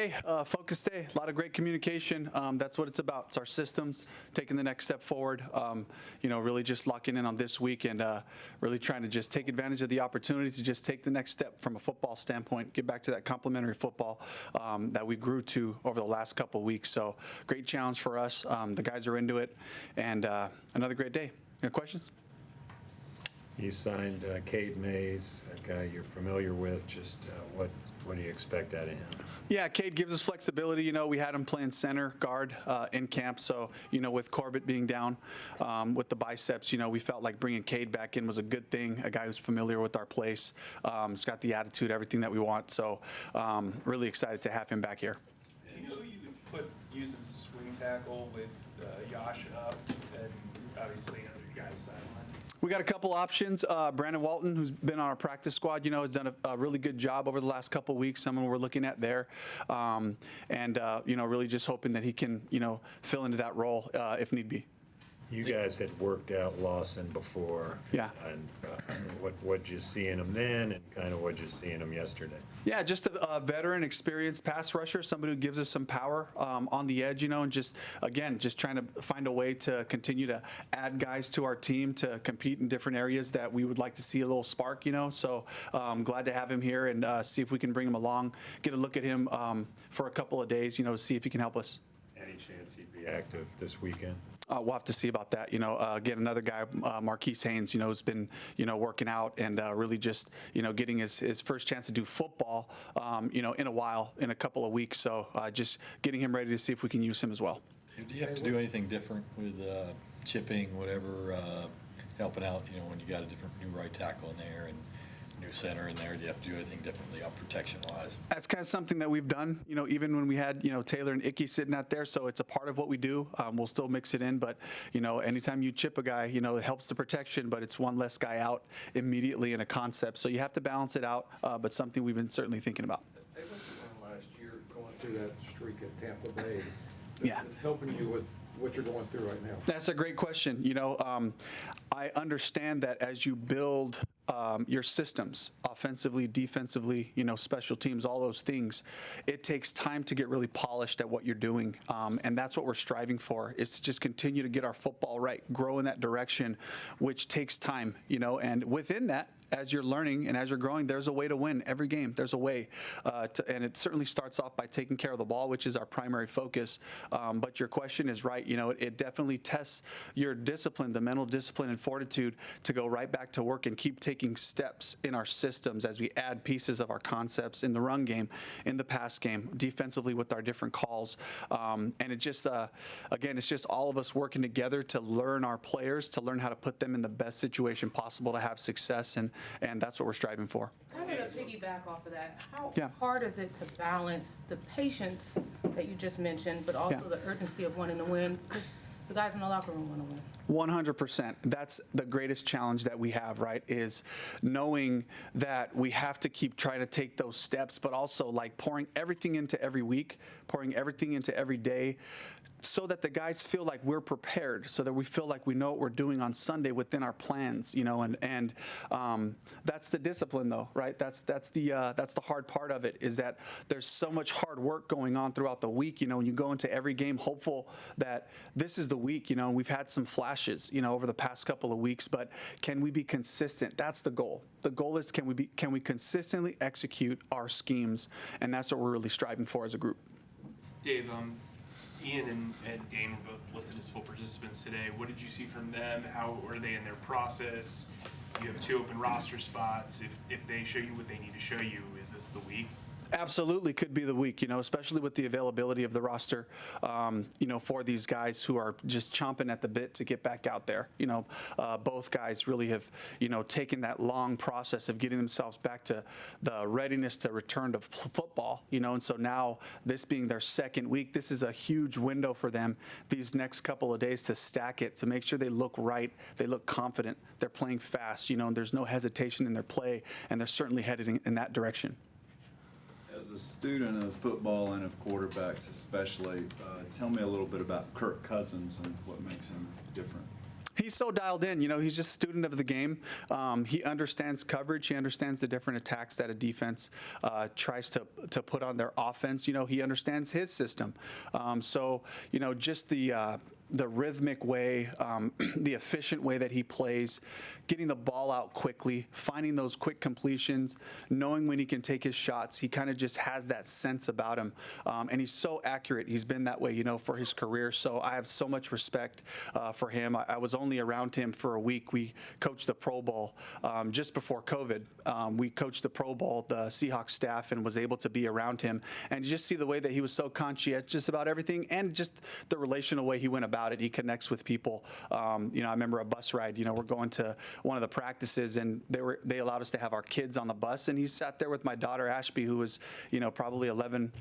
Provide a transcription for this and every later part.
Hey, focus day, a lot of great communication. That's what it's about. It's our systems, taking the next step forward, really just locking in on this week and really trying to just take advantage of the opportunity to just take the next step from a football standpoint, get back to that complementary football that we grew to over the last couple of weeks. So great challenge for us. The guys are into it, and another great day. Any questions? You signed Cade Mays, a guy you're familiar with. Just what do you expect out of him? Yeah, Cade gives us flexibility. We had him playing center guard in camp. So, with Corbett being down with the biceps, we felt like bringing Cade back in was a good thing. A guy who's familiar with our place. He's got the attitude, everything that we want. So, really excited to have him back here. You could use as a swing tackle with Yash up and obviously another guy's sideline. We got a couple options. Brandon Walton, who's been on our practice squad, has done a really good job over the last couple of weeks. Someone we're looking at there, really just hoping that he can, fill into that role if need be. You guys had worked out Lawson before. Yeah. And what'd you see in him then, and kind of what'd you see in him yesterday? Yeah, just a veteran, experienced pass rusher, somebody who gives us some power on the edge, and just trying to find a way to continue to add guys to our team to compete in different areas that we would like to see a little spark, So glad to have him here and see if we can bring him along, get a look at him for a couple of days, see if he can help us. Any chance he'd be active this weekend? We'll have to see about that. Again, another guy, Marquise Haynes, who's been, working out and really just, getting his first chance to do football, in a while, in a couple of weeks. So just getting him ready to see if we can use him as well. Do you have to do anything different with chipping, whatever, helping out, when you got a different new right tackle in there and new center in there? Do you have to do anything differently on protection-wise? That's kind of something that we've done, even when we had, Taylor and Icky sitting out there. So it's a part of what we do. We'll still mix it in. But, anytime you chip a guy, it helps the protection, but it's one less guy out immediately in a concept. So you have to balance it out, but something we've been certainly thinking about. They went to one last year going through that streak at Tampa Bay. Yeah. This is helping you with what you're going through right now. That's a great question. I understand that as you build your systems, offensively, defensively, special teams, all those things, it takes time to get really polished at what you're doing. And that's what we're striving for, is to just continue to get our football right, grow in that direction, which takes time, and within that, as you're learning and as you're growing, there's a way to win every game. There's a way, and it certainly starts off by taking care of the ball, which is our primary focus. But your question is right. It definitely tests your discipline, the mental discipline and fortitude to go right back to work and keep taking steps in our systems as we add pieces of our concepts in the run game, in the pass game, defensively with our different calls. And it just, again, it's just all of us working together to learn our players, to learn how to put them in the best situation possible to have success. And that's what we're striving for. Kind of to piggyback off of that, how Yeah. hard is it to balance the patience that you just mentioned, but also the urgency of wanting to win? Because the guys in the locker room want to win. 100%. That's the greatest challenge that we have, right, is knowing that we have to keep trying to take those steps, but also like pouring everything into every week, pouring everything into every day, so that the guys feel like we're prepared, so that we feel like we know what we're doing on Sunday within our plans, and that's the discipline, though, right? That's the hard part of it, is that there's so much hard work going on throughout the week. When you go into every game hopeful that this is the week, and we've had some flashes, over the past couple of weeks, but can we be consistent? That's the goal. The goal is can we consistently execute our schemes, and that's what we're really striving for as a group. Dave, Ian and Dane were both listed as full participants today. What did you see from them? How are they in their process? You have 2 open roster spots. If they show you what they need to show you, is this the week? Absolutely could be the week, especially with the availability of the roster, for these guys who are just chomping at the bit to get back out there. Both guys really have, taken that long process of getting themselves back to the readiness to return to football, and so now this being their second week, this is a huge window for them these next couple of days to stack it, to make sure they look right, they look confident, they're playing fast, and there's no hesitation in their play, and they're certainly headed in that direction. As a student of football and of quarterbacks especially, tell me a little bit about Kirk Cousins and what makes him different. He's so dialed in, he's just a student of the game. He understands coverage. He understands the different attacks that a defense tries to put on their offense. He understands his system. Just the rhythmic way, the efficient way that he plays, getting the ball out quickly, finding those quick completions, knowing when he can take his shots. He kind of just has that sense about him. And he's so accurate. He's been that way, for his career. So I have so much respect for him. I was only around him for a week. We coached the Pro Bowl just before COVID. We coached the Pro Bowl, the Seahawks staff, and was able to be around him. And you just see the way that he was so conscientious about everything and just the relational way he went about it. He connects with people. I remember a bus ride. We're going to one of the practices, and they allowed us to have our kids on the bus, and he sat there with my daughter Ashby, who was probably 11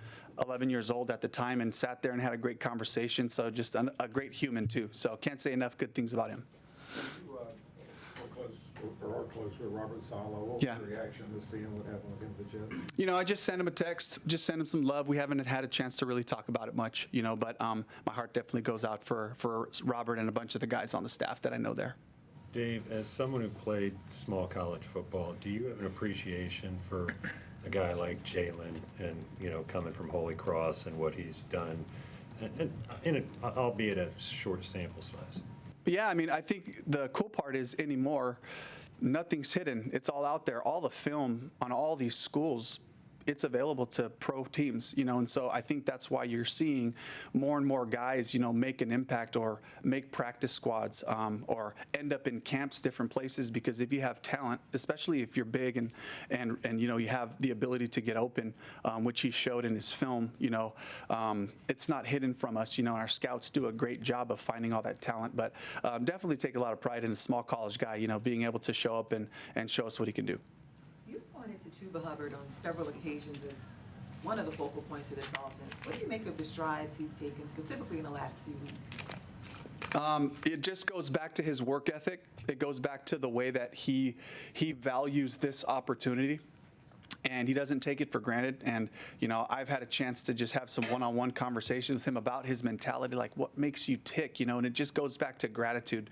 years old at the time, and sat there and had a great conversation. So just a great human too. So can't say enough good things about him. You are close with Robert Saleh. What was Yeah. your reaction to seeing what happened with him at the Jets? I just sent him a text, just sent him some love. We haven't had a chance to really talk about it much, but my heart definitely goes out for Robert and a bunch of the guys on the staff that I know there. Dave, as someone who played small college football, do you have an appreciation for a guy like Jalen and, coming from Holy Cross and what he's done, albeit a short sample size? Yeah, I think the cool part is anymore, nothing's hidden. It's all out there. All the film on all these schools, it's available to pro teams, and so I think that's why you're seeing more and more guys, make an impact or make practice squads or end up in camps, different places, because if you have talent, especially if you're big and you have the ability to get open, which he showed in his film, it's not hidden from us, and our scouts do a great job of finding all that talent, but definitely take a lot of pride in a small college guy, being able to show up and show us what he can do. You pointed to Chuba Hubbard on several occasions as one of the focal points of this offense. What do you make of the strides he's taken, specifically in the last few weeks? It just goes back to his work ethic. It goes back to the way that he values this opportunity. And he doesn't take it for granted. And, I've had a chance to just have some one-on-one conversations with him about his mentality, like what makes you tick, and it just goes back to gratitude,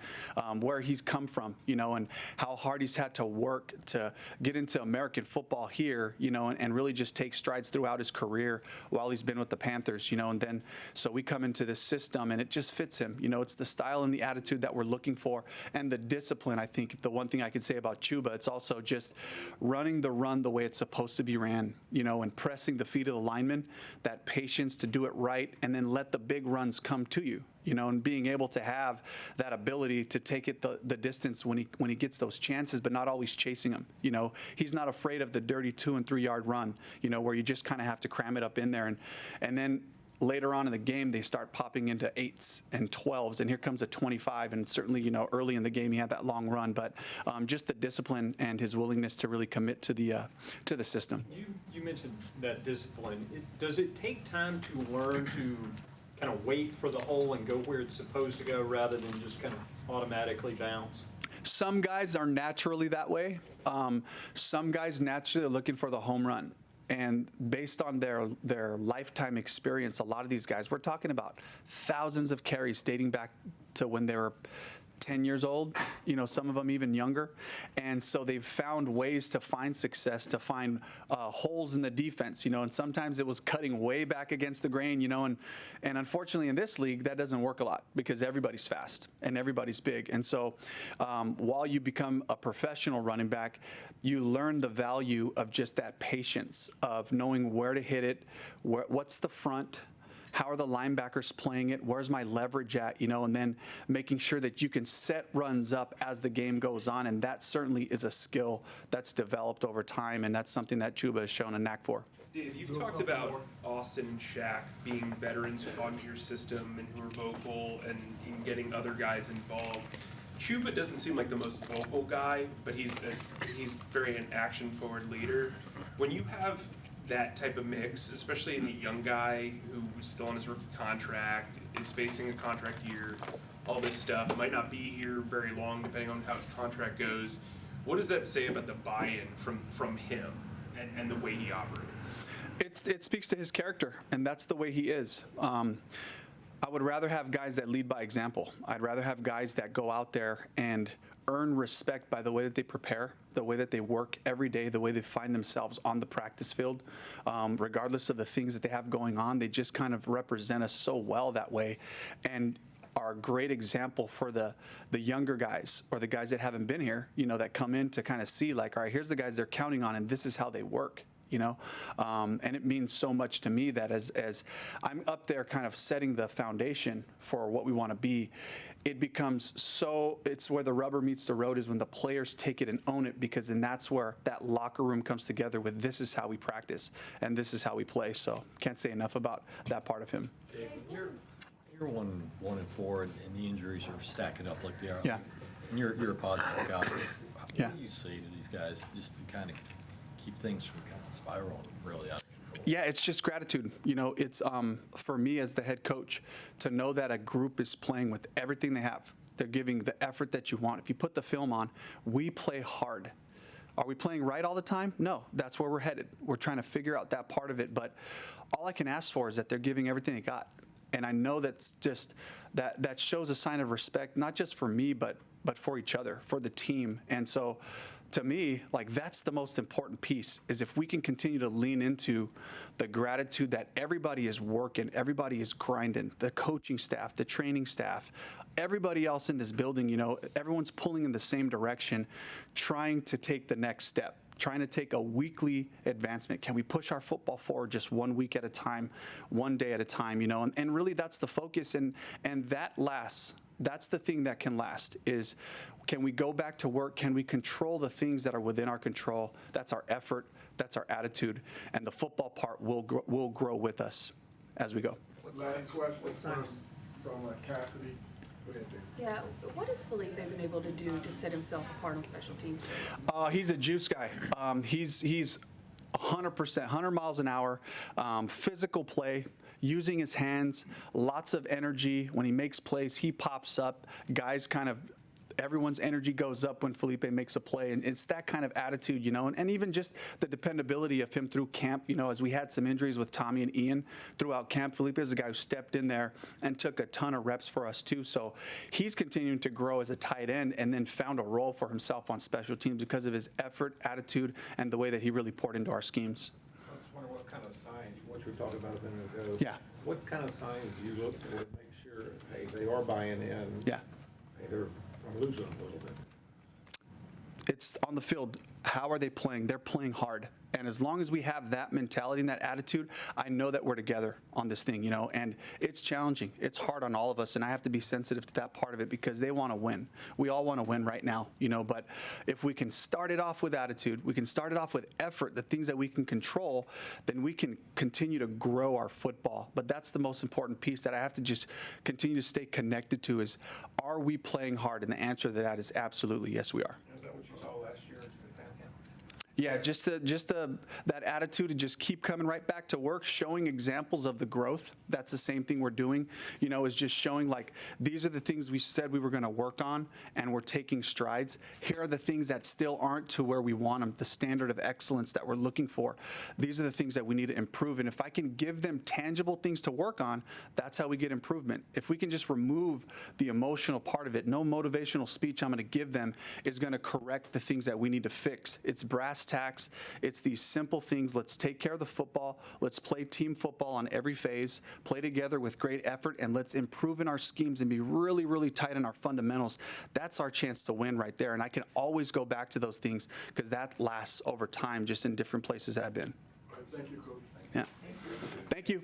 where he's come from, and how hard he's had to work to get into American football here, and really just take strides throughout his career while he's been with the Panthers, and then so we come into this system and it just fits him. It's the style and the attitude that we're looking for and the discipline. I think the one thing I could say about Chuba, it's also just running the run the way it's supposed to be ran, and pressing the feet of the lineman, that patience to do it right, and then let the big runs come to you, and being able to have that ability to take it the distance when he gets those chances, but not always chasing them. He's not afraid of the dirty 2 and 3 yard run, where you just kind of have to cram it up in there, and then later on in the game, they start popping into 8s and 12s, and here comes a 25. And certainly, early in the game, he had that long run, but just the discipline and his willingness to really commit to the system. You mentioned that discipline. Does it take time to learn to kind of wait for the hole and go where it's supposed to go rather than just kind of automatically bounce? Some guys are naturally that way. Some guys naturally are looking for the home run. And based on their lifetime experience, a lot of these guys, we're talking about thousands of carries dating back to when they were 10 years old, some of them even younger. And so they've found ways to find success, to find holes in the defense, and sometimes it was cutting way back against the grain, and unfortunately in this league, that doesn't work a lot because everybody's fast and everybody's big. And so while you become a professional running back, you learn the value of just that patience of knowing where to hit it, what's the front, how are the linebackers playing it? Where's my leverage at? And then making sure that you can set runs up as the game goes on. And that certainly is a skill that's developed over time. And that's something that Chuba has shown a knack for. Dave, you've talked about Austin and Shaq being veterans on your system and who are vocal and getting other guys involved. Chuba doesn't seem like the most vocal guy, but he's very an action-forward leader. When you have that type of mix, especially in the young guy who is still on his rookie contract, is facing a contract year, all this stuff, might not be here very long depending on how his contract goes. What does that say about the buy-in from him and the way he operates? It speaks to his character, and that's the way he is. I would rather have guys that lead by example. I'd rather have guys that go out there and earn respect by the way that they prepare, the way that they work every day, the way they find themselves on the practice field. Regardless of the things that they have going on, they just kind of represent us so well that way, and are a great example for the younger guys or the guys that haven't been here, that come in to kind of see like, all right, here's the guys they're counting on, and this is how they work. And it means so much to me that as I'm up there kind of setting the foundation for what we want to be, it becomes it's where the rubber meets the road is when the players take it and own it, because then that's where that locker room comes together with this is how we practice and this is how we play. So can't say enough about that part of him. Dave, when you're 1-4 and the injuries are stacking up like they are. Yeah. And you're a positive guy. What Yeah. do you say to these guys just to kind of keep things from kind of spiraling really out of control? Yeah, it's just gratitude. It's for me as the head coach to know that a group is playing with everything they have. They're giving the effort that you want. If you put the film on, we play hard. Are we playing right all the time? No, that's where we're headed. We're trying to figure out that part of it. But all I can ask for is that they're giving everything they got. And I know that's just that shows a sign of respect, not just for me, but for each other, for the team. And so to me, like, that's the most important piece, is if we can continue to lean into the gratitude that everybody is working, everybody is grinding, the coaching staff, the training staff, everybody else in this building, everyone's pulling in the same direction, trying to take the next step, trying to take a weekly advancement. Can we push our football forward just 1 week at a time, 1 day at a time, and really that's the focus, and that lasts. That's the thing that can last, is can we go back to work? Can we control the things that are within our control? That's our effort. That's our attitude. And the football part will grow with us as we go. Last question from Cassidy. Go ahead, Dave. Yeah, what has Felipe been able to do to set himself apart on special teams? He's a juice guy. He's 100%, 100 miles an hour, physical play, using his hands, lots of energy. When he makes plays, he pops up. Guys everyone's energy goes up when Felipe makes a play, and it's that kind of attitude, and even just the dependability of him through camp, as we had some injuries with Tommy and Ian throughout camp. Felipe is a guy who stepped in there and took a ton of reps for us too. So he's continuing to grow as a tight end, and then found a role for himself on special teams because of his effort, attitude, and the way that he really poured into our schemes. I was wondering what kind of signs, what you were talking about a minute ago. Yeah. What kind of signs do you look for to make sure, hey, they are buying in? Yeah. Hey, I'm losing them a little bit. It's on the field. How are they playing? They're playing hard. And as long as we have that mentality and that attitude, I know that we're together on this thing, and it's challenging. It's hard on all of us, and I have to be sensitive to that part of it because they want to win. We all want to win right now, but if we can start it off with attitude, we can start it off with effort, the things that we can control, then we can continue to grow our football. But that's the most important piece that I have to just continue to stay connected to is, are we playing hard? And the answer to that is absolutely yes, we are. Is that what you saw last year? Yeah, just that attitude to just keep coming right back to work, showing examples of the growth. That's the same thing we're doing, is just showing like, these are the things we said we were going to work on, and we're taking strides. Here are the things that still aren't to where we want them, the standard of excellence that we're looking for. These are the things that we need to improve. And if I can give them tangible things to work on, that's how we get improvement. If we can just remove the emotional part of it, no motivational speech I'm going to give them is going to correct the things that we need to fix. It's brass tacks. It's these simple things. Let's take care of the football. Let's play team football on every phase, play together with great effort, and let's improve in our schemes and be really, really tight on our fundamentals. That's our chance to win right there. And I can always go back to those things because that lasts over time just in different places that I've been. Thank you, Coach. Yeah. Thank you.